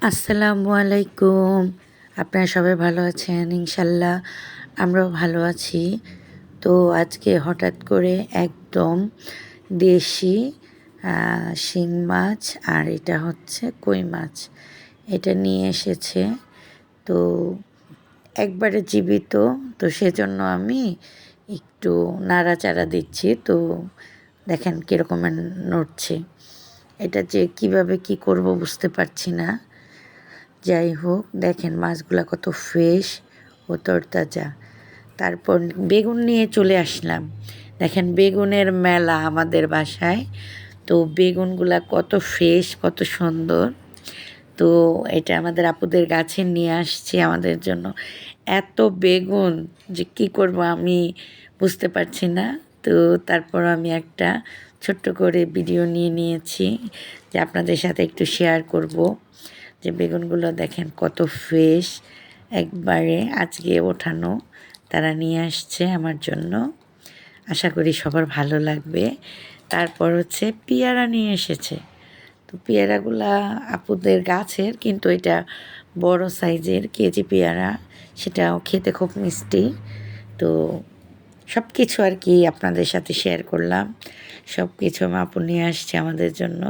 আসসালামু আলাইকুম। আপনারা সবাই ভালো আছেন? ইনশাল্লাহ আমরাও ভালো আছি। তো আজকে হঠাৎ করে একদম দেশি শিং মাছ আর এটা হচ্ছে কই মাছ। এটা নিয়ে এসেছে। তো একবারে জীবিত, তো সেজন্য আমি একটু নাড়াচাড়া দিচ্ছি। তো দেখেন কীরকমের নড়ছে। এটা যে কিভাবে কি করব বুঝতে পারছি না। যাই হোক, দেখেন মাছগুলো কত ফ্রেশ ও তরতাজা। তারপর বেগুন নিয়ে চলে আসলাম। দেখেন বেগুনের মেলা আমাদের বাসায়। তো বেগুনগুলা কত ফ্রেশ, কত সুন্দর। তো এটা আমাদের আপুদের গাছে নিয়ে আসছি আমাদের জন্য। এত বেগুন যে কী করব আমি বুঝতে পারছি না। তো তারপর আমি একটা ছোট্ট করে ভিডিও নিয়ে নিয়েছি যে আপনাদের সাথে একটু শেয়ার করব। যে বেগুনগুলো দেখেন কত ফ্রেশ, একবারে আজকে ওঠানো। তারা নিয়ে আসছে আমার জন্য। আশা করি সবার ভালো লাগবে। তারপর হচ্ছে পেয়ারা নিয়ে এসেছে। তো পেয়ারাগুলা আপুদের গাছের, কিন্তু এটা বড় সাইজের কেজি পেয়ারা। সেটাও খেতে খুব মিষ্টি। তো সব কিছু আর কি আপনাদের সাথে শেয়ার করলাম। সব কিছু আমার আপু নিয়ে আসছে আমাদের জন্য।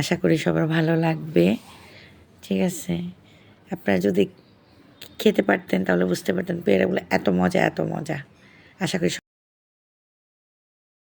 আশা করি সবার ভালো লাগবে। ঠিক আছে, আপনারা যদি খেতে পারতেন তাহলে বুঝতে পারতেন পেয়ারাগুলো এত মজা, এত মজা। আশা করি